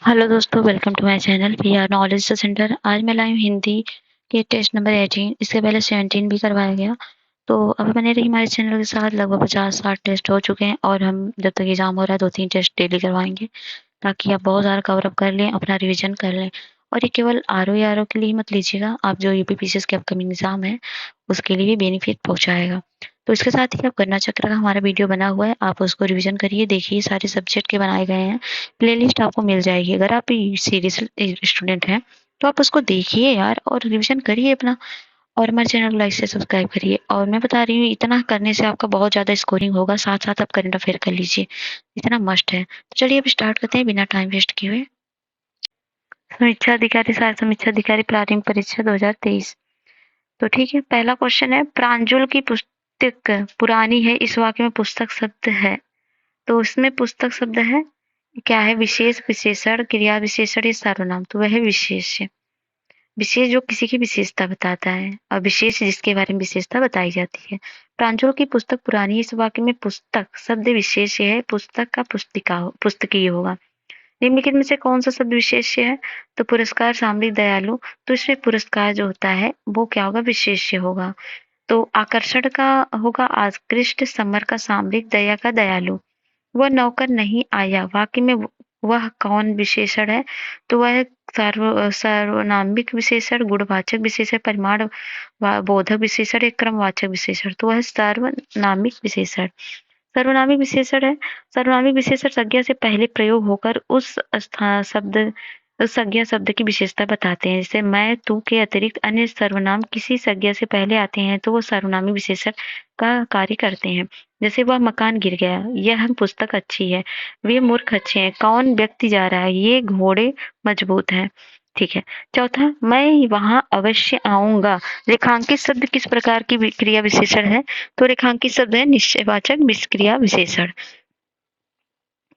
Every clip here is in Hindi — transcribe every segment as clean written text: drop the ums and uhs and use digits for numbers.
हेलो दोस्तों, welcome to my channel we are knowledge centre. आज मैं लाई हूँ हिंदी के टेस्ट नंबर 18। इससे पहले 17 भी करवाया गया। तो अभी बने रही हमारे चैनल के साथ। लगभग 50-60 टेस्ट हो चुके हैं और हम जब तक एग्जाम हो रहा है 2-3 टेस्ट डेली करवाएंगे, ताकि आप बहुत ज़्यादा कवर अप कर लें, अपना रिवीजन कर लें। और ये केवल आर ओ के लिए ही मत लीजिएगा, आप जो यूपी के अपकमिंग एग्जाम है उसके लिए भी बेनिफिट पहुंचाएगा। तो इसके साथ ही आप गणना चक्र का हमारा वीडियो बना हुआ है, आप उसको रिवीजन करिए, देखिए सारे सब्जेक्ट के बनाए गए हैं। प्लेलिस्ट आपको मिल जाएगी। अगर आप सीरियस स्टूडेंट हैं तो आप उसको देखिए यार और रिवीजन करिए अपना। और हमारे चैनल को लाइक से सब्सक्राइब करिए। और मैं बता रही हूँ, इतना करने से आपका बहुत ज़्यादा स्कोरिंग होगा, साथ साथ आप करंट अफेयर कर लीजिए, इतना मस्ट है। तो चलिए अब स्टार्ट करते हैं बिना टाइम वेस्ट किए हुए। समीक्षा अधिकारी सहायक समीक्षा अधिकारी प्रारंभिक परीक्षा 2023। तो ठीक है, पहला क्वेश्चन है, प्रांजल की पुस्तक पुरानी है, इस वाक्य में पुस्तक शब्द है। तो उसमें पुस्तक शब्द है, क्या है? विशेष, विशेषण, क्रिया विशेषण या सर्वनाम? तो वह है विशेष। विशेष जो किसी की विशेषता बताता है और विशेष जिसके बारे में विशेषता बताई जाती है। प्रांजल की पुस्तक पुरानी है, इस वाक्य में पुस्तक शब्द विशेष है, पुस्तक का पुस्तकीय होगा। निम्नलिखित में से कौन सा शब्द विशेष्य है? तो पुरस्कार, सामरिक, दयालु। तो इसमें पुरस्कार जो होता है वो क्या होगा? विशेष्य होगा। तो आकर्षण का होगा आकृष्ट, समर का सामरिक, दया का दयालु। वह नौकर नहीं आया, वाक्य में वह कौन विशेषण है? तो वह सर्वनामिक विशेषण, गुणवाचक विशेषण, परिमाण बोधक विशेषण, एक क्रमवाचक विशेषण। तो वह सर्वनामिक विशेषण। सर्वनामिक विशेषण है। सर्वनामिक विशेषण संज्ञा से पहले प्रयोग होकर उस संज्ञा शब्द की विशेषता बताते हैं। जैसे मैं, तू के अतिरिक्त अन्य सर्वनाम किसी संज्ञा से पहले आते हैं तो वो सर्वनामिक विशेषण का कार्य करते हैं। जैसे वह मकान गिर गया, यह पुस्तक अच्छी है, वे मूर्ख अच्छे हैं, कौन व्यक्ति जा रहा है, ये घोड़े मजबूत हैं। ठीक है। चौथा, मैं वहां अवश्य आऊंगा। रेखांकित शब्द किस प्रकार की क्रिया विशेषण है? तो रेखांकित शब्द है निश्चयवाचक क्रिया विशेषण।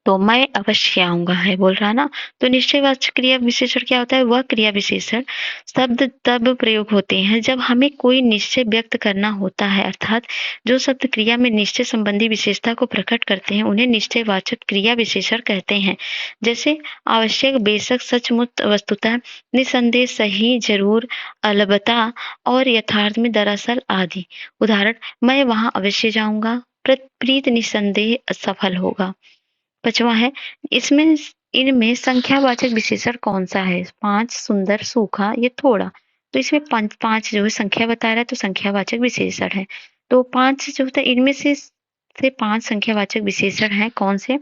तो मैं अवश्य आऊंगा है बोल रहा है ना। तो निश्चयवाचक क्रिया विशेषण क्या होता है? वह क्रिया विशेषण शब्द तब प्रयोग होते हैं जब हमें कोई निश्चय व्यक्त करना होता है, अर्थात जो शब्द क्रिया में निश्चय संबंधी विशेषता को प्रकट करते हैं उन्हें निश्चयवाचक क्रिया विशेषण कहते हैं। जैसे आवश्यक, बेशक, सचमुच, वस्तुतः, निसंदेह, सही, जरूर, अलबत्ता और यथार्थ में, दरअसल आदि। उदाहरण, मैं वहां अवश्य जाऊंगा, प्रीत निसंदेह सफल होगा। पांचवा है, इसमें इनमें संख्यावाचक विशेषण कौन सा है? 5, सुंदर, सूखा, ये थोड़ा। तो इसमें पांच जो है संख्या बता रहा है, तो संख्यावाचक विशेषण है। तो 5 जो होता है इनमें से 5 संख्यावाचक विशेषण हैं। कौन से?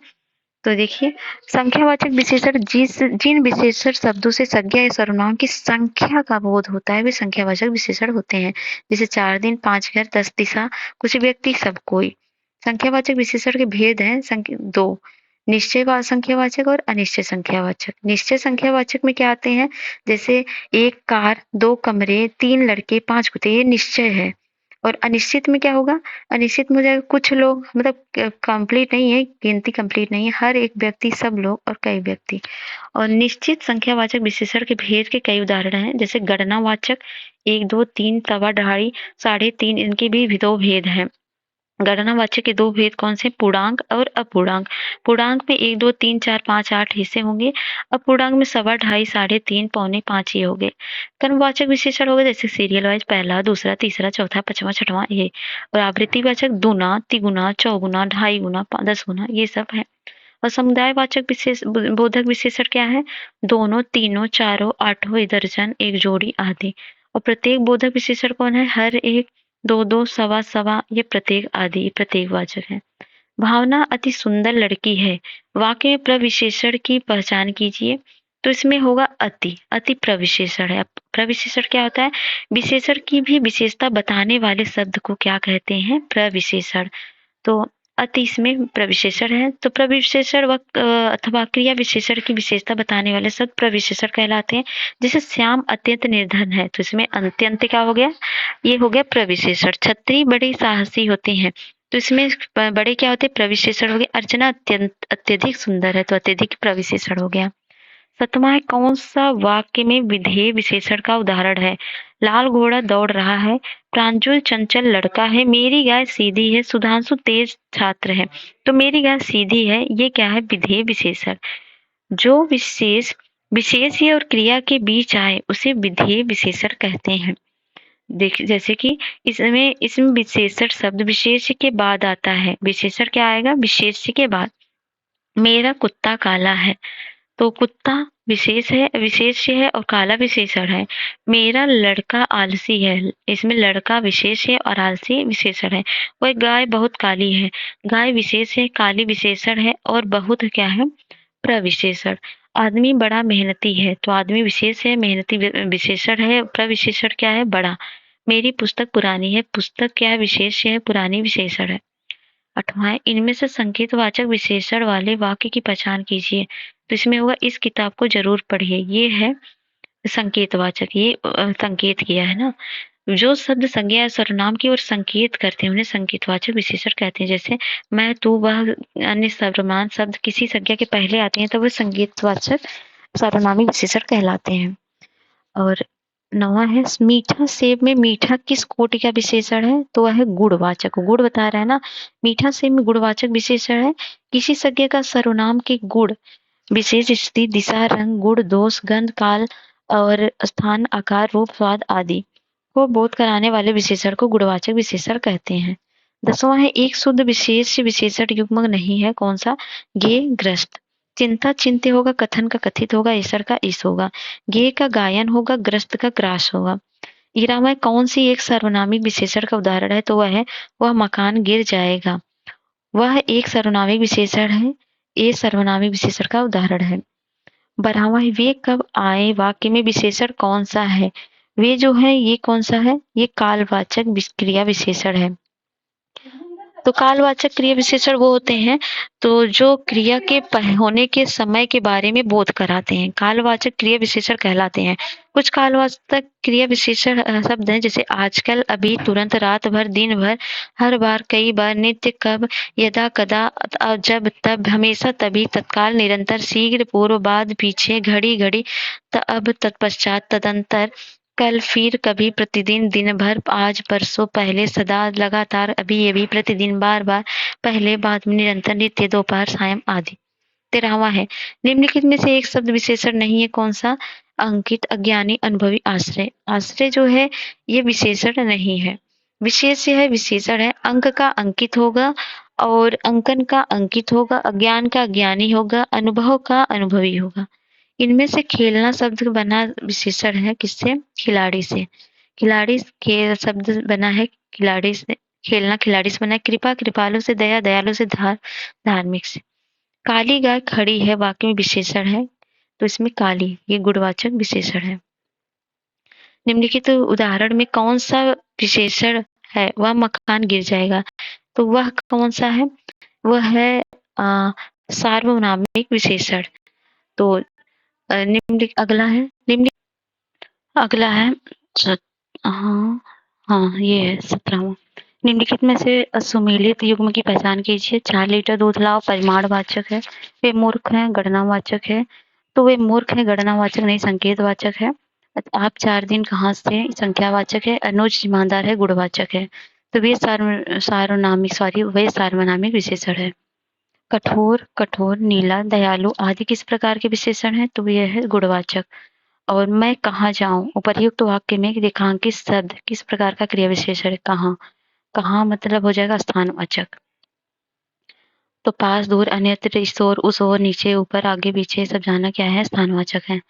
तो देखिए, संख्यावाचक विशेषण जिन विशेषण शब्दों से संज्ञा या सर्वनाम की संख्या का बोध होता है वे संख्यावाचक विशेषण होते हैं। जैसे 4 दिन, 5 घर, 10 दिशा, कुछ व्यक्ति, सब कोई। संख्यावाचक विशेषण के भेद हैं दो, निश्चय संख्यावाचक और अनिश्चय संख्यावाचक। निश्चय संख्यावाचक में क्या आते हैं? जैसे 1 कार, 2 कमरे, 3 लड़के, 5 कुत्ते, ये निश्चय है। और अनिश्चित में क्या होगा? अनिश्चित में हो जाएगा कुछ लोग, मतलब कंप्लीट नहीं है, गिनती कंप्लीट नहीं है, हर एक व्यक्ति, सब लोग और कई व्यक्ति। और निश्चित संख्यावाचक विशेषण के भेद के कई उदाहरण हैं। जैसे गणनावाचक 1, 2, 3, सवा, ढाई, 3.5, इनके भी दो भेद हैं। गणनावाचक के दो भेद कौन से? पूर्णांक और अपूर्णांक। पूर्णांक में 1, 2, 3, 4, 5, 8 हिस्से होंगे। अपूर्णांक में सवा, ढाई, 3.5, पौने 5 ये हो गए। क्रमवाचक विशेषण हो गए जैसे सीरियल वाइज, पहला, दूसरा, तीसरा, चौथा, पांचवा, छठवां, ये। और आवृत्तिवाचक दुना, तिगुना, चौगुना, ढाई गुना, 10 गुना, ये सब है। और समुदायवाचक विशेष बोधक विशेषण क्या है? दोनों, तीनों, चारों, आठों, दर्जन, एक जोड़ी आदि। और प्रत्येक बोधक विशेषण कौन है? हर एक, दो दो, सवा सवा, ये प्रत्येक आदि, ये प्रत्येकवाचक है। भावना अति सुंदर लड़की है, वाक्य में प्रविशेषण की पहचान कीजिए। तो इसमें होगा अति। अति प्रविशेषण है। प्रविशेषण क्या होता है? विशेषण की भी विशेषता बताने वाले शब्द को क्या कहते हैं? प्रविशेषण। तो अति इसमें प्रविशेषण है। तो प्रविशेषण अथवा क्रिया विशेषण की विशेषता बताने वाले शब्द प्रविशेषण कहलाते हैं। जैसे श्याम अत्यंत निर्धन है, तो इसमें अंत्य क्या हो गया? ये हो गया प्रविशेषण। छत्री बड़े साहसी होते हैं, तो इसमें बड़े क्या होते हैं? प्रविशेषण हो गए। अर्चना अत्यधिक सुंदर है, तो अत्यधिक प्रविशेषण हो गया। सतमा है, कौन सा वाक्य में विधेय विशेषण का उदाहरण है? लाल घोड़ा दौड़ रहा है, प्रांजल चंचल लड़का है, मेरी गाय सीधी है, सुधांशु तेज छात्र है। तो मेरी गाय सीधी है, ये क्या है? विधेय विशेषण। जो विशेष विशेष्य और क्रिया के बीच आए उसे विधेय विशेषण कहते हैं। देखिए जैसे कि इसमें विशेषण शब्द विशेष्य के बाद आता है। विशेषण क्या आएगा? विशेष्य के बाद। मेरा कुत्ता काला है, तो कुत्ता विशेष्य है और काला विशेषण है। मेरा लड़का आलसी है, इसमें लड़का विशेष है और आलसी विशेषण है। वह गाय बहुत काली है, गाय विशेष है, काली विशेषण है और बहुत क्या है? प्रविशेषण। आदमी बड़ा मेहनती है, तो आदमी विशेष है, मेहनती विशेषण है, प्रविशेषण क्या है? बड़ा। मेरी पुस्तक पुरानी है, पुस्तक क्या है? विशेष्य है, पुरानी विशेषण है। 8वां, इनमें से संकेतवाचक विशेषण वाले वाक्य की पहचान कीजिए। तो इसमें होगा इस किताब को जरूर पढ़िए, ये है संकेतवाचक, ये संकेत किया है ना। जो शब्द संज्ञा या सर्वनाम की ओर संकेत करते हैं उन्हें संकेतवाचक विशेषण कहते हैं। जैसे मैं, तू, वह, अन्य सर्वनाम शब्द किसी संज्ञा के पहले आते हैं तो वह संकेतवाचक सर्वनामी विशेषण कहलाते हैं। और 9वां है, मीठा सेब में मीठा किस कोटि का विशेषण है? तो वह है गुणवाचक। गुण बता रहा है ना, मीठा सेब में गुणवाचक विशेषण है। किसी संज्ञा का सर्वनाम के गुण, विशेष स्थिति, दिशा, रंग, गुण, दोष, गंध, काल और स्थान, आकार, रूप, स्वाद आदि को बोध कराने वाले विशेषण को गुणवाचक विशेषण कहते हैं। 10वां है, एक शुद्ध विशेष विशेषण युग्मक नहीं है। कौन सा? गे, ग्रस्त। चिंता चिंत्य होगा, कथन का कथित होगा, ईश्वर का ईश होगा। गे का गायन होगा, ग्रस्त का ग्रास होगा। ईरामय कौन सी एक सर्वनामिक विशेषण का उदाहरण है? तो वह मकान गिर जाएगा। वह एक सर्वनामिक विशेषण है, ये सर्वनामिक विशेषण का उदाहरण है। 12वां है, वे कब आए वाक्य में विशेषण कौन सा है? वे जो है ये कौन सा है? ये कालवाचक क्रिया विशेषण है। तो कालवाचक क्रिया विशेषण वो होते हैं तो जो क्रिया के होने के समय के बारे में बोध कराते हैं, कालवाचक क्रिया विशेषण कहलाते हैं। कुछ कालवाचक क्रिया विशेषण शब्द हैं जैसे आजकल, अभी, तुरंत, रात भर, दिन भर, हर बार, कई बार, नित्य, कब, यदा, कदा, जब, तब, हमेशा, तभी, तत्काल, निरंतर, शीघ्र, पूर्व, बाद, पीछे, घड़ी घड़ी, अब, तत्पश्चात, तदंतर, कल, फिर, कभी, प्रतिदिन, दिन भर, आज, परसों, पहले, सदा, लगातार, अभी, प्रतिदिन, बार बार, पहले, बाद में, निरंतर, नित्य, दोपहर, सायं आदि। 13वां है, निम्नलिखित में से एक शब्द विशेषण नहीं है। कौन सा? अंकित, अज्ञानी, अनुभवी, आश्रय। आश्रय जो है ये विशेषण नहीं है, विशेष्य है, विशेषण है। अंक का अंकित होगा और अंकन का अंकित होगा, अज्ञान का ज्ञानी होगा, अनुभव का अनुभवी होगा। इनमें से खेलना शब्द बना विशेषण है किससे? खिलाड़ी से। खिलाड़ी खेल शब्द बना है खिलाड़ी से, खेलना खिलाड़ी से बना है। कृपा कृपालु से, दया दयालु से, धार्मिक से। काली गाय खड़ी है वाक्य में विशेषण है, तो इसमें काली ये गुणवाचक विशेषण है। निम्नलिखित उदाहरण में कौन सा विशेषण है? वह मकान गिर जाएगा, तो वह कौन सा है? वह है सार्वनामिक विशेषण। तो अगला है हाँ हाँ ये है 17वां। निम्नलिखित में से सुमेलित युग्म की पहचान कीजिए। 4 लीटर दूध लाओ परिमाणवाचक है, वे मूर्ख है गणनावाचक है। तो वे मूर्ख है गणनावाचक नहीं संकेतवाचक है। आप 4 दिन कहाँ से संख्यावाचक है। अनुज ईमानदार है गुणवाचक है। तो वे सार्वनामिक विशेषण है। कठोर, कठोर, नीला, दयालु आदि किस प्रकार के विशेषण है? तो यह है गुणवाचक। और मैं कहाँ जाऊं उपर्युक्त वाक्य में रेखांकित शब्द किस प्रकार का क्रिया विशेषण है? कहाँ। कहाँ मतलब हो जाएगा स्थानवाचक। तो पास, दूर, अन्यत्र, इस ओर, उस ओर, नीचे, ऊपर, आगे, पीछे सब जाना क्या है? स्थानवाचक है।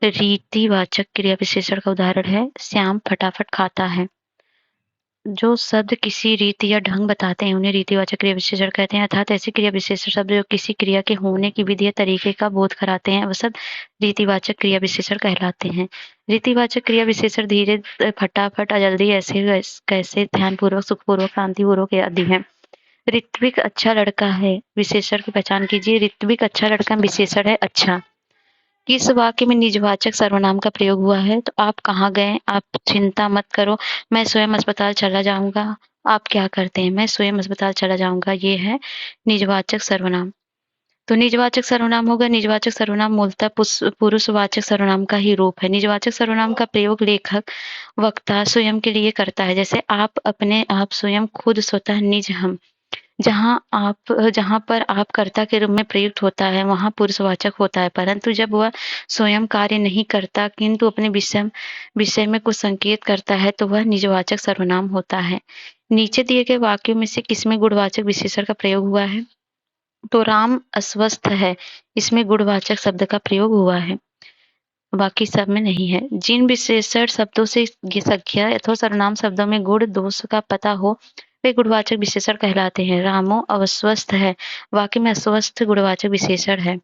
रीतिवाचक क्रिया विशेषण का उदाहरण है श्याम फटाफट खाता है। जो शब्द किसी रीति या ढंग बताते हैं उन्हें रीतिवाचक क्रिया विशेषण कहते हैं। अर्थात ऐसे क्रिया विशेषण शब्द जो किसी क्रिया के होने की विधि या तरीके का बोध कराते हैं वह सब रीतिवाचक क्रिया विशेषण कहलाते हैं। रीतिवाचक क्रिया विशेषण धीरे, फटाफट, जल्दी, ऐसे, कैसे, ध्यानपूर्वक, सुखपूर्वक, शांतिपूर्वक आदि है। ऋत्विक अच्छा लड़का है विशेषण की पहचान कीजिए। ऋत्विक अच्छा लड़का विशेषण है अच्छा। किस वाक्य में निजवाचक सर्वनाम का प्रयोग हुआ है? तो आप कहाँ गए? आप चिंता मत करो, मैं स्वयं अस्पताल चला जाऊंगा। आप क्या करते हैं? मैं स्वयं अस्पताल चला जाऊंगा। ये है निजवाचक सर्वनाम। तो निजवाचक सर्वनाम होगा, निजवाचक सर्वनाम मूलतः पुरुषवाचक सर्वनाम का ही रूप है। निजवाचक सर्वनाम का प्रयोग लेखक वक्ता स्वयं के लिए करता है। जैसे आप, अपने आप, स्वयं, खुद, स्वतः, निज, हम। जहाँ पर आप कर्ता के रूप में प्रयुक्त होता है वहाँ पुरुषवाचक होता है, परंतु जब वह स्वयं कार्य नहीं करता किंतु अपने विषय में कुछ संकेत करता है तो वह निजवाचक सर्वनाम होता है। नीचे दिए गए वाक्यों में से किसमें गुणवाचक विशेषण का प्रयोग हुआ है? तो राम अस्वस्थ है, इसमें गुणवाचक शब्द का प्रयोग हुआ है, बाकी सब में नहीं है। जिन विशेषण शब्दों से ये संज्ञा अथवा सर्वनाम शब्दों में गुण दोष का पता हो वे गुणवाचक विशेषण कहलाते हैं। रामो अस्वस्थ है, वाक्य में अस्वस्थ गुणवाचक विशेषण है।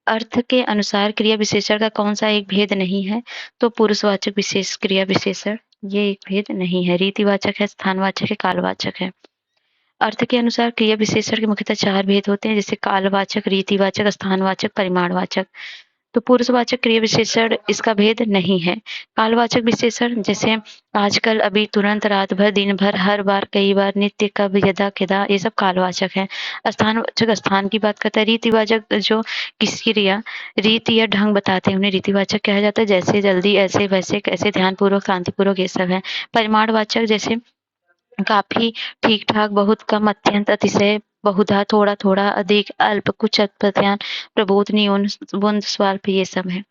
अर्थ के अनुसार क्रिया विशेषण का कौन सा एक भेद नहीं है? तो पुरुषवाचक विशेष क्रिया विशेषण ये एक भेद नहीं है। रीतिवाचक है, स्थानवाचक है, कालवाचक है। अर्थ के अनुसार क्रिया विशेषण के मुख्यतः 4 भेद होते हैं, जैसे कालवाचक, रीतिवाचक, स्थानवाचक, परिमाणवाचक। तो पुरुषवाचक क्रिया विशेषण इसका भेद नहीं है। कालवाचक विशेषण जैसे आजकल, अभी, तुरंत, रात भर, दिन भर, हर बार, कई बार, नित्य, कब, यदा, किदा, ये सब कालवाचक है। स्थानवाचक स्थान की बात करता है। रीतिवाचक जो किसी क्रिया, रीति या ढंग बताते हैं उन्हें रीतिवाचक कहा जाता है, जैसे जल्दी, ऐसे, वैसे, कैसे, ध्यानपूर्वक, शांतिपूर्वक, ये सब है। परिमाणवाचक जैसे काफी, ठीक ठाक, बहुत कम, अत्यंत, अतिशय, बहुधा, थोड़ा थोड़ा, अधिक, अल्प, कुछ, अल्पज्ञान, प्रबोध, न्यून, बुंद, स्वाल्प, ये सब है।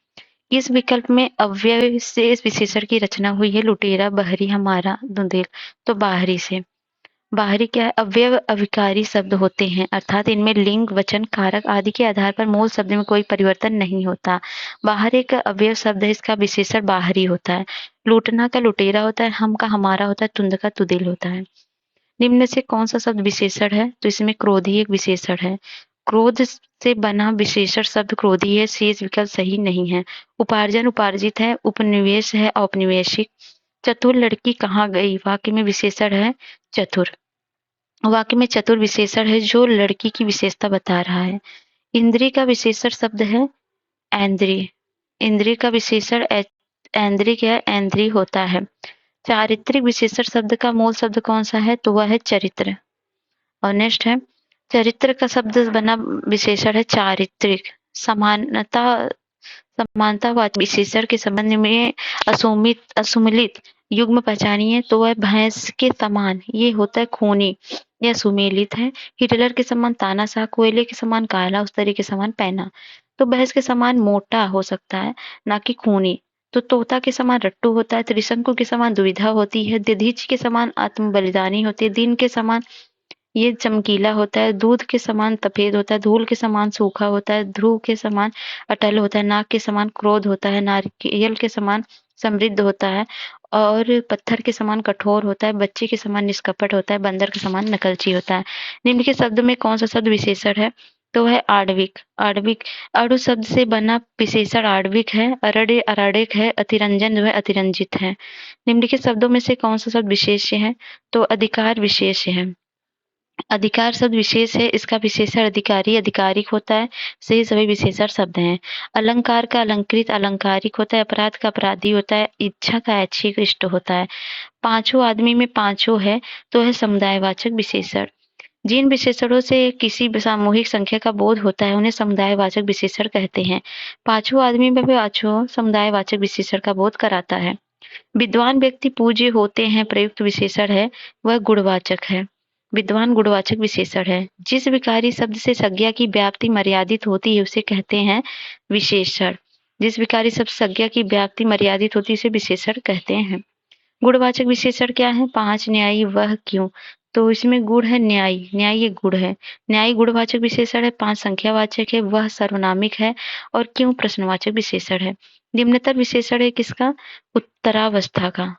इस विकल्प में अव्यय से इस विशेषण की रचना हुई है। लुटेरा, बहरी, हमारा, धुंधेल। तो बाहरी से। बाहरी क्या है? अव्यय अविकारी शब्द होते हैं, अर्थात इनमें लिंग, वचन, कारक आदि के आधार पर मूल शब्द में कोई परिवर्तन नहीं होता। बाहर एक अव्यय शब्द है, इसका विशेषण बाहरी होता है। लूटना का लुटेरा होता है, हम का हमारा होता है, तुंद का तुदिल होता है। निम्न से कौन सा शब्द विशेषण है? तो इसमें क्रोधी एक विशेषण है। क्रोध से बना विशेषण शब्द क्रोधी है, शेष विकल्प सही नहीं है। उपार्जन उपार्जित है, उपनिवेश है, औपनिवेशिक। चतुर लड़की कहाँ गई? वाक्य में विशेषण है चतुर। वाक्य में चतुर विशेषण है जो लड़की की विशेषता बता रहा है। इंद्रिय का विशेषण शब्द है ऐन्द्रिय। इंद्रिय का विशेषण ऐन्द्रिय क्या है? ऐन्द्रिय होता है। चारित्रिक विशेषण शब्द का मूल शब्द कौन सा है? तो वह है चरित्र। और नेक्स्ट है चरित्र का शब्द बना विशेषण है चारित्रिक। समानता समानतावाचक विशेषण के संबंध में असुमिलित युग्म पहचानिए तो वह भैंस के समान, ये होता है खूनी, यह सुमेलित है। हिटलर के समान तानाशाह, कोयले के समान काला, उस्तरी के समान पैना। तो भैंस के समान मोटा हो सकता है, ना कि खूनी। तो तोता के समान रट्टू होता है, त्रिशंकु के समान दुविधा होती है, दधीच के समान आत्म बलिदानी होती है, दिन के समान ये चमकीला होता है, दूध के समान सफेद होता है, धूल के समान सूखा होता है, ध्रुव के समान अटल होता है, नाग के समान क्रोध होता है, नारिकेल के समान समृद्ध होता है और पत्थर के समान कठोर होता है, बच्चे के समान निष्कपट होता है, बंदर के समान नकलची होता है। निम्न के शब्द में कौन सा शब्द विशेषण है? तो है आणविक। आणविक अणु शब्द से बना विशेषण आणविक है। अरण्य अराडिक है, अतिरंजन जो है अतिरंजित है। निम्नलिखित शब्दों में से कौन सा शब्द विशेष्य है? तो अधिकार विशेष्य है। अधिकार शब्द विशेष है, इसका विशेषण अधिकारी आधिकारिक होता है, सही सभी विशेषण शब्द हैं। अलंकार का अलंकृत अलंकारिक होता है, अपराध का अपराधी होता है, इच्छा का ऐच्छिक इष्ट होता है। पांचों आदमी में पांचों है तो है समुदायवाचक विशेषण। जिन विशेषणों से किसी सामूहिक संख्या का बोध होता है उन्हें समुदायवाचक विशेषण कहते हैं। पांचों आदमी में पांचों समुदायवाचक विशेषण का बोध कराता है। विद्वान व्यक्ति पूज्य होते हैं प्रयुक्त विशेषण है वह गुणवाचक है। विद्वान गुणवाचक विशेषण है। जिस विकारी शब्द से संज्ञा की व्याप्ति मर्यादित होती है उसे कहते हैं विशेषण। जिस विकारी शब्द संज्ञा की व्याप्ति मर्यादित होती है उसे विशेषण कहते हैं। गुणवाचक विशेषण क्या है? 5 न्यायी, वह, क्यों। तो इसमें गुण है न्यायी, न्यायी ये गुण है। न्यायी गुणवाचक विशेषण है। 5 संख्यावाचक है, वह सर्वनामिक है और क्यों प्रश्नवाचक विशेषण है। निम्नतर विशेषण है किसका? उत्तरावस्था का।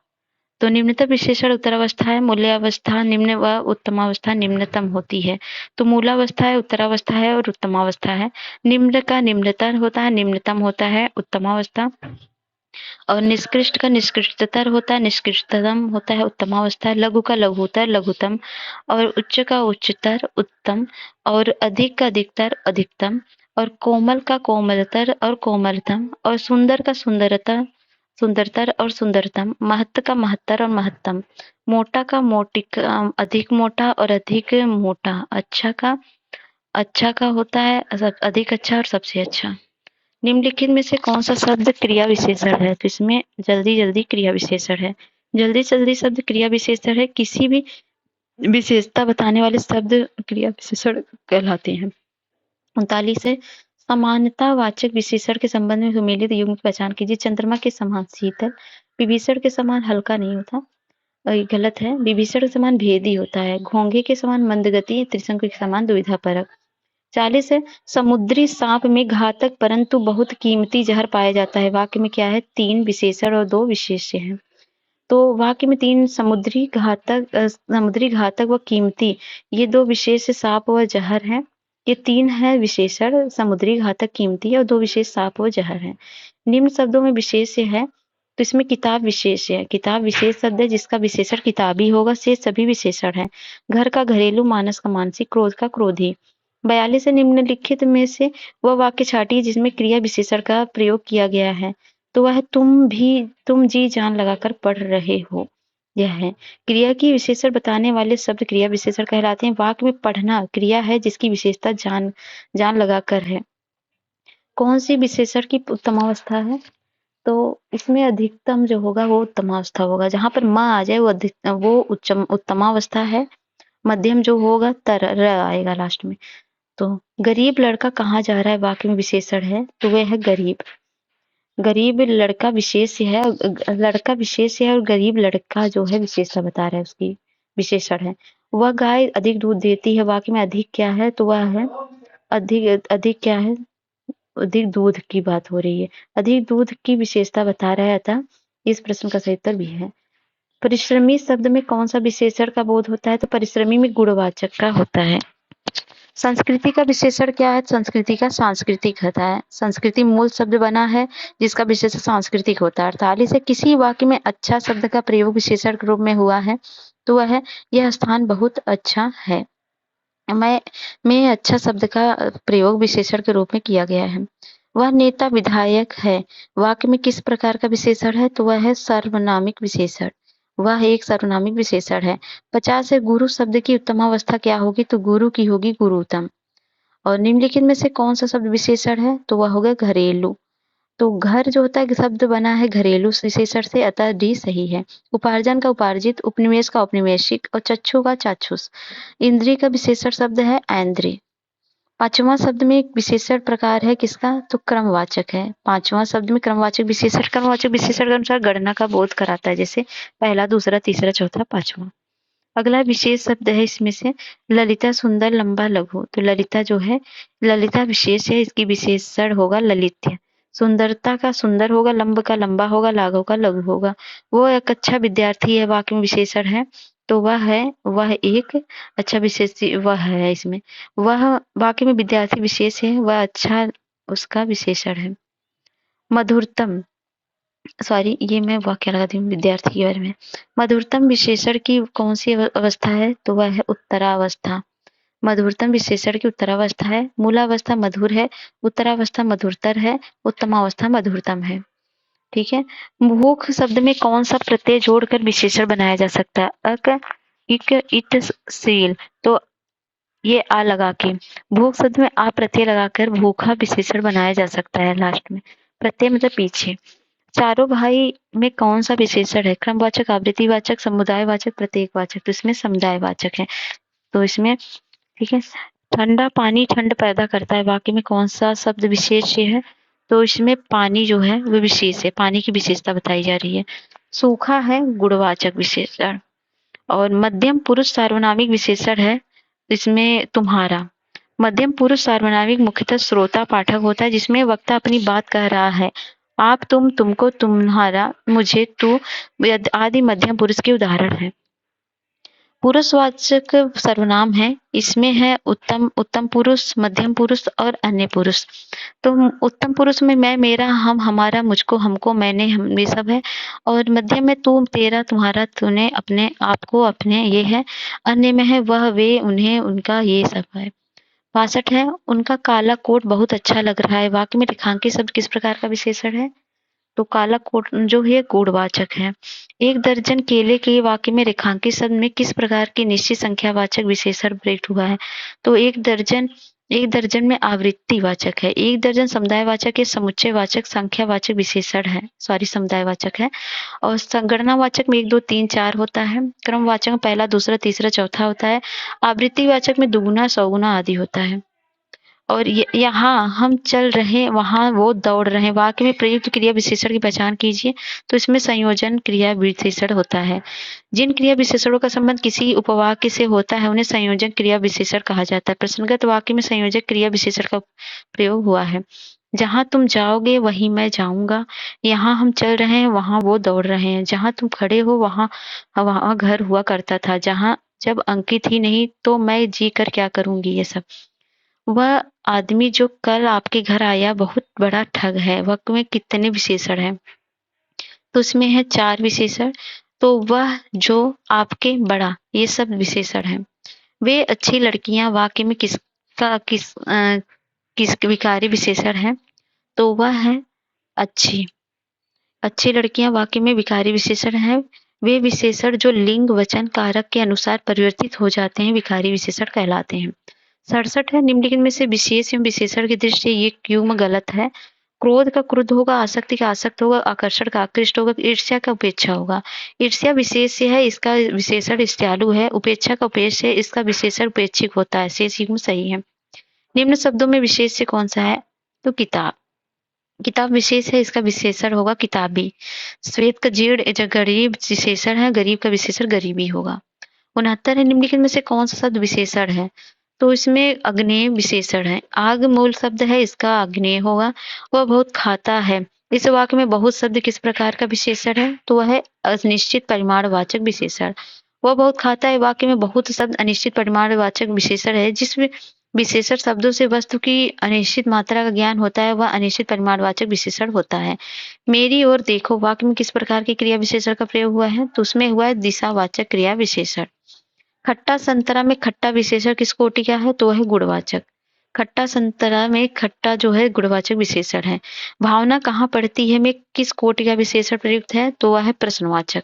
तो निम्नतम विशेषण उत्तरावस्था है। मूल्यावस्था निम्न व उत्तमावस्था निम्नतम होती है। तो मूलावस्था है, उत्तरावस्था है और उत्तमावस्था है। निम्न का निम्नतर होता है, निम्नतम होता है उत्तमावस्था। और निष्कृष्ट का निष्कृष्टतर होता है, निष्कृष्टतम होता है उत्तमावस्था। लघु का लघुतर लघुतम और उच्च का उच्चतर उत्तम और अधिक का अधिकतर अधिकतम और कोमल का कोमलतर और कोमलतम और सुंदर का सुंदरतर सुंदरतर और सुंदरतम। महत्त का महत्तर और महत्तम। मोटा का मोटिक अधिक मोटा और अधिक मोटा। अच्छा का होता है अधिक अच्छा और सबसे अच्छा। निम्नलिखित में से कौन सा शब्द क्रिया विशेषण है? तो इसमें जल्दी जल्दी क्रिया विशेषण है। जल्दी जल्दी शब्द क्रिया विशेषण है। किसी भी विशेषता बताने वाले शब्द क्रिया विशेषण कहलाते हैं। 39 है, समानतावाचक विशेषण के संबंध में सुमेलित युग्म की पहचान कीजिए। चंद्रमा के समान शीतल, विभीषण के समान हल्का नहीं होता, ये गलत है। विभीषण के समान भेदी होता है, घोंघे के समान मंदगति, त्रिशंकु के समान दुविधापरक। 40 है, समुद्री सांप में घातक परंतु बहुत कीमती जहर पाया जाता है। वाक्य में क्या है? 3 विशेषण और 2 विशेष्य हैं। तो वाक्य में 3 समुद्री घातक व कीमती, ये 2 विशेष सांप व जहर हैं। ये 3 है विशेषण, समुद्री घातक कीमती, और 2 विशेष सांप व जहर हैं। निम्न शब्दों में विशेष्य है, तो इसमें किताब विशेष्य है। किताब विशेष शब्द है जिसका विशेषण किताबी होगा, शेष सभी विशेषण है। घर का घरेलू, मानस का मानसिक, क्रोध का क्रोधी। 42 निम्नलिखित में से वह वाक्य छाटिए जिसमें क्रिया विशेषण का प्रयोग किया गया है। तो वह तुम जी जान लगाकर पढ़ रहे हो, यह है। क्रिया की विशेषण बताने वाले शब्द क्रिया विशेषण कहलाते हैं। वाक्य में पढ़ना क्रिया है जिसकी विशेषता जान लगाकर है। कौन सी विशेषण की उत्तमावस्था है? तो इसमें अधिकतम जो होगा वो उत्तमावस्था होगा। जहां पर म आ जाए वो उत्तमावस्था है। मध्यम जो होगा र आएगा लास्ट में। तो गरीब लड़का कहाँ जा रहा है वाक्य में विशेषण है, तो वह है गरीब। गरीब लड़का विशेष है, लड़का विशेष है और गरीब लड़का जो है विशेषता बता रहा है, उसकी विशेषण है। वह गाय अधिक दूध देती है, वाक्य में अधिक क्या है, तो वह है अधिक। अधिक क्या है? अधिक दूध की बात हो रही है। अधिक दूध की विशेषता बता रहा है, अतः इस प्रश्न का सही उत्तर भी है। परिश्रमी शब्द में कौन सा विशेषण का बोध होता है? तो परिश्रमी में गुणवाचक का होता है। संस्कृति का विशेषण क्या है? संस्कृति का सांस्कृतिक होता है। संस्कृति मूल शब्द बना है जिसका विशेषण सांस्कृतिक होता है। 48 है, किसी वाक्य में अच्छा शब्द का प्रयोग विशेषण के रूप में हुआ है, तो वह है यह स्थान बहुत अच्छा है। मैं अच्छा शब्द का प्रयोग विशेषण के रूप में किया गया है। वह नेता विधायक है, वाक्य में किस प्रकार का विशेषण है? तो वह है सर्वनामिक विशेषण। वह एक सर्वनामिक विशेषण है। 50 है, गुरु शब्द की उत्तमावस्था क्या होगी? तो गुरु की होगी गुरुतम। और निम्नलिखित में से कौन सा शब्द विशेषण है? तो वह होगा घरेलू। तो घर जो होता है शब्द बना है घरेलू विशेषण से, अतः डी सही है। उपार्जन का उपार्जित, उपनिवेश का औपनिवेशिक और चक्षु का चाक्षुष। इंद्रिय का विशेषण शब्द है ऐन्द्रिय। 5वां शब्द में एक विशेषण प्रकार है किसका? तो क्रमवाचक है। 5वां शब्द में क्रमवाचक विशेषण के अनुसार गणना का बोध कराता है, जैसे पहला, दूसरा, तीसरा, चौथा, 5वां। अगला विशेष शब्द है इसमें से ललिता, सुंदर, लंबा, लघु। तो ललिता जो है, ललिता विशेष है, इसकी विशेषण होगा ललित्य। सुंदरता का सुंदर होगा, लंब का लंबा होगा, लाघव का लघु होगा। वो एक अच्छा विद्यार्थी है, वाक्य में विशेषण है, तो वह एक अच्छा विशेष वह है इसमें। वह वाक्य में विद्यार्थी विशेष है, वह अच्छा उसका विशेषण है। मधुरतम, सॉरी ये मैं वाक्य लगाती हूँ विद्यार्थी के बारे में। मधुरतम विशेषण की कौन सी अवस्था है? तो वह है उत्तरावस्था। मधुरतम विशेषण की उत्तरावस्था है। मूलावस्था मधुर है, उत्तरावस्था मधुरतर है, उत्तमावस्था मधुरतम है। ठीक है। भूख शब्द में कौन सा प्रत्यय जोड़कर विशेषण बनाया जा सकता है? अक, इक, इत, सील। तो ये आ लगा के भूख शब्द में आ प्रत्यय लगाकर भूखा विशेषण बनाया जा सकता है लास्ट में। प्रत्यय मतलब पीछे। चारों भाई में कौन सा विशेषण है? क्रमवाचक, आवृत्तिवाचक, समुदायवाचक, प्रत्येकवाचक। तो इसमें समुदायवाचक है। तो इसमें ठीक है। ठंडा पानी ठंड पैदा करता है, वाक्य में कौन सा शब्द विशेष है? तो इसमें पानी जो है वो विशेष है, पानी की विशेषता बताई जा रही है। सूखा है गुणवाचक विशेषण। और मध्यम पुरुष सार्वनामिक विशेषण है इसमें तुम्हारा। मध्यम पुरुष सार्वनामिक मुख्यतः श्रोता पाठक होता है, जिसमें वक्ता अपनी बात कह रहा है। आप, तुम, तुमको, तुम्हारा, मुझे, तू आदि मध्यम पुरुष के उदाहरण है। पुरुषवाचक सर्वनाम है, इसमें है उत्तम, उत्तम पुरुष, मध्यम पुरुष और अन्य पुरुष। तो उत्तम पुरुष में मैं, मेरा, हम, हमारा, मुझको, हमको, मैंने, हम, ये सब है। और मध्यम में तू, तेरा, तुम्हारा, तूने, अपने, आपको, अपने, ये है। अन्य में है वह, वे, उन्हें, उनका, ये सब है। 62 है, उनका काला कोट बहुत अच्छा लग रहा है, वाक्य में रेखांकित शब्द किस प्रकार का विशेषण है? तो काला कोट जो है गुणवाचक है। एक दर्जन केले के वाक्य में रेखांकित शब्द में किस प्रकार की निश्चित संख्यावाचक विशेषण प्रयुक्त हुआ है? तो एक दर्जन एक दर्जन में आवृत्तिवाचक है। एक दर्जन समुदायवाचक या समुच्चयवाचक संख्यावाचक विशेषण है, सॉरी समुदायवाचक है। और संगणनावाचक में 1, 2, 3, 4 होता है। क्रमवाचक में पहला, दूसरा, तीसरा, चौथा होता है। आवृत्तिवाचक में दुगुना, सौगुना आदि होता है। और यहाँ हम चल रहे, वहाँ वो दौड़ रहे। वाक्य में प्रयुक्त क्रिया विशेषण की पहचान कीजिए। तो इसमें संयोजन क्रिया विशेषण होता है। जिन क्रिया विशेषणों का संबंध किसी उपवाक्य से होता है उन्हें संयोजन क्रिया विशेषण कहा जाता है। प्रश्नगत वाक्य में संयोजक क्रिया विशेषण का प्रयोग हुआ है। जहाँ तुम जाओगे वहीं मैं जाऊंगा। यहाँ हम चल रहे हैं, वहाँ वो दौड़ रहे हैं। जहाँ तुम खड़े हो वहाँ वहाँ घर हुआ करता था। जहाँ जब अंकित ही नहीं तो मैं जी कर क्या करूंगी। ये सब। वह आदमी जो कल आपके घर आया बहुत बड़ा ठग है। वाक्य में कितने विशेषण हैं? तो इसमें है 4 विशेषण। तो वह, जो, आपके, बड़ा, ये सब विशेषण हैं। वे अच्छी लड़कियां वाक्य में किस विकारी विशेषण है? तो वह है अच्छी। अच्छी लड़कियां वाक्य में विकारी विशेषण है। वे विशेषण जो लिंग वचन कारक के अनुसार परिवर्तित हो जाते हैं विकारी विशेषण कहलाते हैं। 67 है, निम्नलिखित में से विशेष एवं विशेषण की दृष्टि से ये युग्म गलत है। क्रोध का क्रुद्ध होगा, आसक्ति का आसक्त होगा, आकर्षण का आकृष्ट होगा, ईर्ष्या का उपेक्षा होगा। ईर्ष्या विशेष है, इसका विशेषण ईर्ष्यालु है। उपेक्षा का उपेक्ष है, इसका विशेषण उपेक्षिक होता है। शेष युग्म सही है। निम्न शब्दों में विशेष से कौन सा है? तो किताब। किताब विशेष है, इसका विशेषण होगा किताबी। श्वेत का जीर्ण जो गरीब विशेषण है, गरीब का विशेषण गरीबी होगा। 69 है, निम्नलिखित में से कौन सा शब्द विशेषण है? तो इसमें अग्नेय विशेषण है। आग मूल शब्द है, इसका अग्नेय होगा। वह बहुत खाता है। इस वाक्य में बहुत शब्द किस प्रकार का विशेषण है? तो वह है अनिश्चित परिमाणवाचक विशेषण। वह बहुत खाता है वाक्य में बहुत शब्द अनिश्चित परिमाणवाचक विशेषण है। जिस विशेषण शब्दों से वस्तु की अनिश्चित मात्रा का ज्ञान होता है वह अनिश्चित परिमाणवाचक विशेषण होता है। मेरी ओर देखो वाक्य में किस प्रकार के क्रिया विशेषण का प्रयोग हुआ है? तो उसमें हुआ है दिशावाचक क्रिया विशेषण। खट्टा संतरा में खट्टा विशेषण किस कोटि का है? तो वह है गुणवाचक। खट्टा संतरा में खट्टा जो है गुणवाचक विशेषण है। भावना कहाँ पड़ती है में किस कोटि का विशेषण प्रयुक्त है? तो वह है प्रश्नवाचक।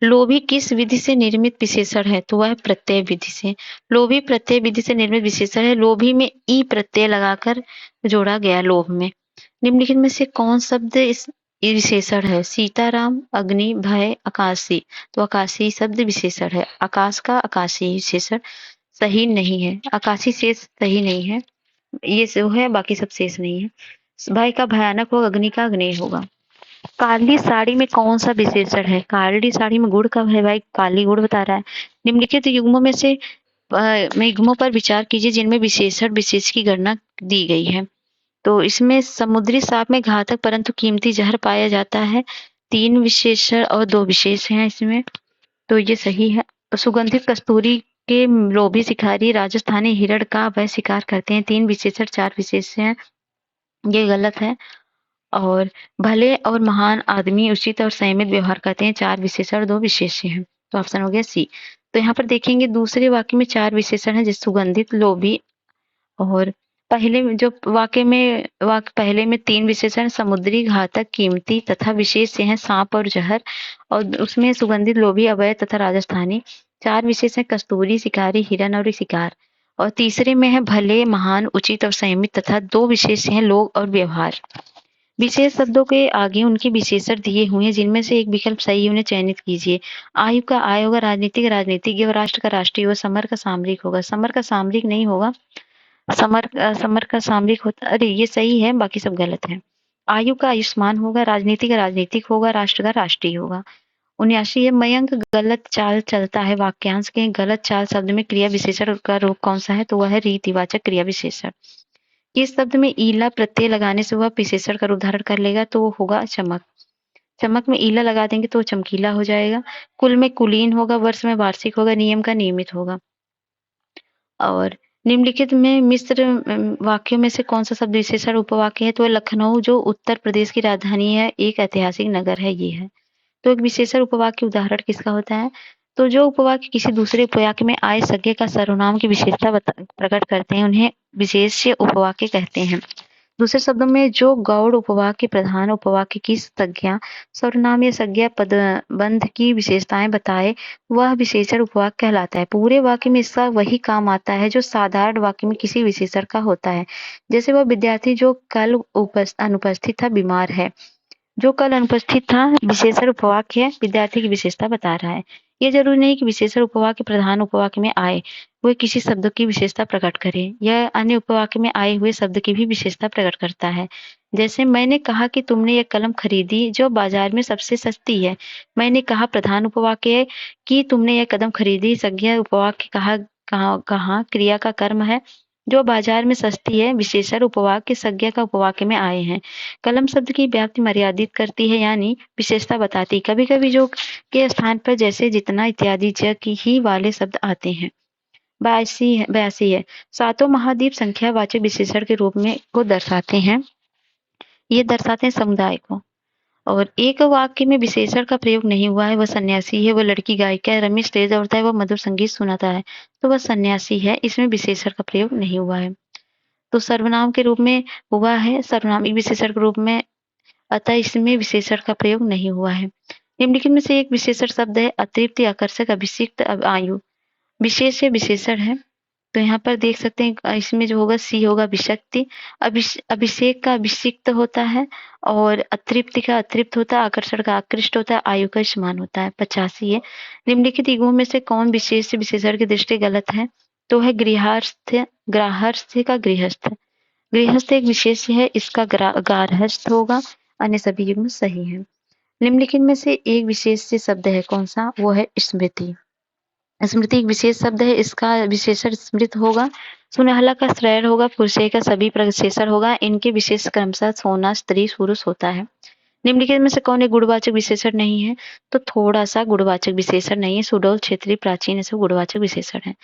लोभी किस विधि से निर्मित विशेषण है? तो वह है प्रत्यय विधि से। लोभी प्रत्यय विधि से निर्मित विशेषण है। लोभी में ई प्रत्यय लगाकर जोड़ा गया लोभ में। निम्नलिखित में से कौन शब्द इस विशेषण है? सीताराम, अग्नि, भय, आकाशी। तो आकाशी शब्द विशेषण है। आकाश का आकाशी विशेषण सही नहीं है। आकाशी शेष सही नहीं है। ये जो है बाकी सब शेष नहीं है। भय का भयानक होगा, अग्नि का अग्नेय होगा। काली साड़ी में कौन सा विशेषण है? काली साड़ी में गुड़ का है भाई, काली गुड़ बता रहा है। निम्नलिखित युग्मों में से युग्मों पर विचार कीजिए जिनमें विशेषण विशेष की गणना दी गई है। तो इसमें समुद्री सांप में घातक परंतु कीमती जहर पाया जाता है। 3 विशेषण और 2 विशेष हैं इसमें। तो ये सही है। सुगंधित कस्तूरी के लोभी शिकारी राजस्थानी हिरण का वह शिकार करते हैं। 3 विशेषण 4 विशेष हैं। ये गलत है। और भले और महान आदमी उचित और संयमित व्यवहार करते हैं। 4 विशेषण और 2 विशेष्य हैं। तो ऑप्शन हो गया सी। तो यहाँ पर देखेंगे दूसरे वाक्य में 4 विशेषण है, जैसे सुगंधित, लोभी। और पहले में जो पहले में 3 विशेषण समुद्री, घातक, कीमती तथा विशेष हैं सांप और जहर। और उसमें सुगंधित, लोभी, अवैध तथा राजस्थानी। 4 विशेष हैं कस्तूरी, शिकारी, हिरण और शिकार। और तीसरे में है भले, महान, उचित और संयमित तथा 2 विशेष हैं लोग और व्यवहार। विशेष शब्दों के आगे उनके विशेषण दिए हुए हैं जिनमें से एक विकल्प सही है, उन्हें चयनित कीजिए। आयु का आय होगा, राजनीतिक राजनीतिक, राष्ट्र का राष्ट्रीय होगा, समर का सामरिक होगा। समर का सामरिक नहीं होगा, समर का सामरिक होता। अरे ये सही है, बाकी सब गलत है। आयु का आयुष्मान होगा, राजनीति का राजनीतिक होगा, राष्ट्र का राष्ट्रीय होगा। 79 है, मयंक गलत चाल चलता है। वाक्यांश के गलत चाल शब्द में क्रिया विशेषण का रूप कौन सा है? तो वह है रीतिवाचक क्रिया विशेषण। इस शब्द में ईला प्रत्यय लगाने से वह विशेषण का रूप धारण कर लेगा, तो वो होगा चमक। चमक में ईला लगा देंगे तो चमकीला हो जाएगा। कुल में कुलीन होगा, वर्ष में वार्षिक होगा, नियम का नियमित होगा। और निम्नलिखित में मिश्र वाक्यों में से कौन सा शब्द विशेषण उपवाक्य है? तो लखनऊ जो उत्तर प्रदेश की राजधानी है, एक ऐतिहासिक नगर है, ये है। तो एक विशेषण उपवाक्य उदाहरण किसका होता है? तो जो उपवाक्य किसी दूसरे उपवाक्य में आए सज्ञ का सर्वनाम की विशेषता प्रकट करते हैं उन्हें विशेष्य उपवाक्य कहते हैं। दूसरे शब्दों में जो गौड़ उपवाक्य के प्रधान उपवाक्य की संज्ञा सर्वनाम या संज्ञा पदबंध की विशेषताएं बताए वह विशेषण उपवाक्य कहलाता है। पूरे वाक्य में इसका वही काम आता है जो साधारण वाक्य में किसी विशेषण का होता है। जैसे वह विद्यार्थी जो कल अनुपस्थित था बीमार है। जो कल अनुपस्थित था विशेषण उपवाक्य विद्यार्थी की विशेषता बता रहा है। ये जरूरी नहीं कि विशेषण उपवाक्य प्रधान उपवाक्य में आए वह किसी शब्द की विशेषता प्रकट करे। यह अन्य उपवाक्य में आए हुए शब्द की भी विशेषता प्रकट करता है। जैसे मैंने कहा कि तुमने यह कलम खरीदी जो बाजार में सबसे सस्ती है। मैंने कहा प्रधान उपवाक्य है कि तुमने यह कदम खरीदी। संज्ञा उपवाक्य कहा क्रिया का कर्म है जो बाजार में सस्ती है। विशेषण उपवाक्य संज्ञा का उपवाक्य में आए हैं। कलम शब्द की व्याप्ति मर्यादित करती है यानी विशेषता बताती। कभी कभी जो के स्थान पर जैसे जितना इत्यादि ज की ही वाले शब्द आते हैं। 82 है। सातों महाद्वीप संख्यावाचक विशेषण के रूप में को दर्शाते हैं। ये दर्शाते हैं समुदाय को। और एक वाक्य में विशेषण का प्रयोग नहीं हुआ है। वह सन्यासी है। वह लड़की गायिका है। रमेश तेज दौड़ता है। वह मधुर संगीत सुनाता है। तो वह सन्यासी है। इसमें विशेषण का प्रयोग नहीं हुआ है। तो सर्वनाम के रूप में हुआ है। सर्वनामी विशेषण के रूप में, अतः इसमें विशेषण का प्रयोग नहीं हुआ है। निम्नलिखित में से एक विशेषण शब्द है अतृप्त, आकर्षक, अभिषिक्त, आयु। विशेष विशेषण है। तो यहाँ पर देख सकते हैं इसमें जो होगा सी होगा अभिशक्ति। अभिषेक का अभिषिक्त होता है और अतृप्ति का अतृप्त होता है। आकर्षण का आकृष्ट होता है। आयु का समान होता है। 85 है। निम्नलिखित युगों में से कौन विशेष विशेषण की दृष्टि गलत है? तो है गृहस्थ। ग्राहस्थ का गृहस्थ। गृहस्थ एक विशेष है। इसका गारहस्थ होगा। अन्य सभी युग्म सही है। निम्नलिखित में से एक विशेष शब्द है कौन सा? वो है स्मृति। स्मृति एक विशेष शब्द है। इसका विशेषण स्मृत होगा। सुनहला का श्रेय होगा। पुरुषे का सभी प्रशेषण होगा। इनके विशेष क्रमशः सोना, स्त्री, पुरुष होता है। निम्नलिखित में से कौन एक गुणवाचक विशेषण नहीं है? तो थोड़ा सा गुणवाचक विशेषण नहीं है। सुडौल, क्षेत्रीय, प्राचीन ऐसे गुणवाचक विशेषण है।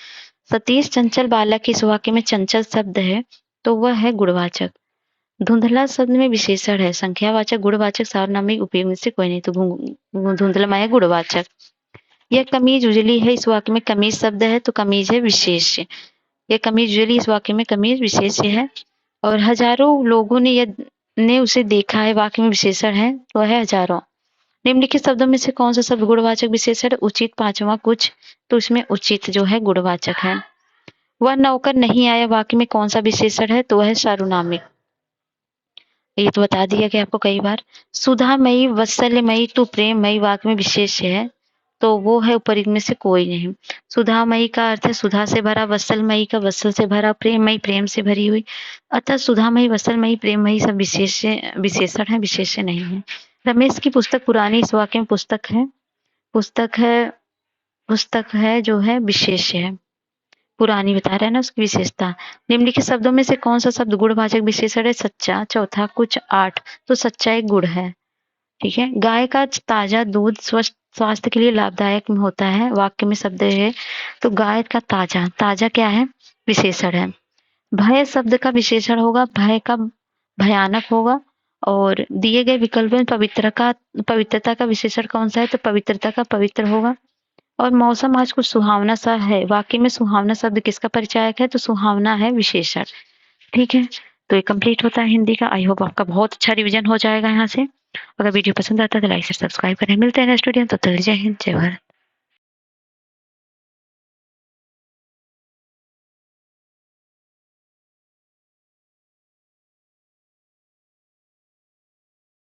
सतीश चंचल बालक के इस वाक्य में चंचल शब्द है तो वह है गुणवाचक। धुंधला शब्द में विशेषण है। संख्यावाचक, गुणवाचक, सार्वनामिक उपयोग में से कोई नहीं। तो धुंधला है गुणवाचक। यह कमीज उजली है। इस वाक्य में कमीज शब्द है तो कमीज है विशेष्य। यह कमीज उजली इस वाक्य में कमीज विशेष्य है। और हजारों लोगों ने उसे देखा है वाक्य में विशेषण है तो है हजारों। निम्नलिखित शब्दों में से कौन सा शब्द गुणवाचक विशेषण? उचित, पांचवा कुछ। तो इसमें उचित जो है गुणवाचक है। वह नौकर नहीं आया वाक्य में कौन सा विशेषण है? तो वह सार्वनामिक। ये तो बता दिया गया आपको कई बार। सुधामयी, वत्सल्यमयी, तू प्रेममयी वाक्य में विशेष है तो वो है ऊपर इनमें से कोई नहीं। सुधामयी का अर्थ है सुधा से भरा। वत्सलमयी का वत्सल से भरा। प्रेममयी प्रेम से भरी हुई। अतः सुधामयी, वत्सलमयी, प्रेममयी सब विशेषण है, विशेष्य नहीं है। रमेश की पुस्तक पुरानी इस वाक्य में पुस्तक है जो है विशेष्य है। पुरानी बता रहा है ना उसकी विशेषता। निम्नलिखित शब्दों में से कौन सा शब्द गुणवाचक विशेषण है? सच्चा। चौथा कुछ, 8। तो सच्चा एक गुण है। ठीक है। गाय का ताजा दूध स्वस्थ स्वास्थ्य के लिए लाभदायक होता है। वाक्य में शब्द है तो गाय का ताजा। ताजा क्या है? विशेषण है। भय शब्द का विशेषण होगा। भय का भयानक होगा। और दिए गए विकल्प में पवित्रता का विशेषण कौन सा है? तो पवित्रता का पवित्र होगा। और मौसम आज कुछ सुहावना सा है। वाक्य में सुहावना शब्द किसका परिचायक है? तो सुहावना है विशेषण। ठीक है। तो ये कंप्लीट होता है हिंदी का। आई होप आपका बहुत अच्छा रिवीजन हो जाएगा यहाँ से। अगर वीडियो पसंद आता है तो लाइक से सब्सक्राइब करें। मिलते हैं नेक्स्ट वीडियो। तो जय हिंद, जय भारत।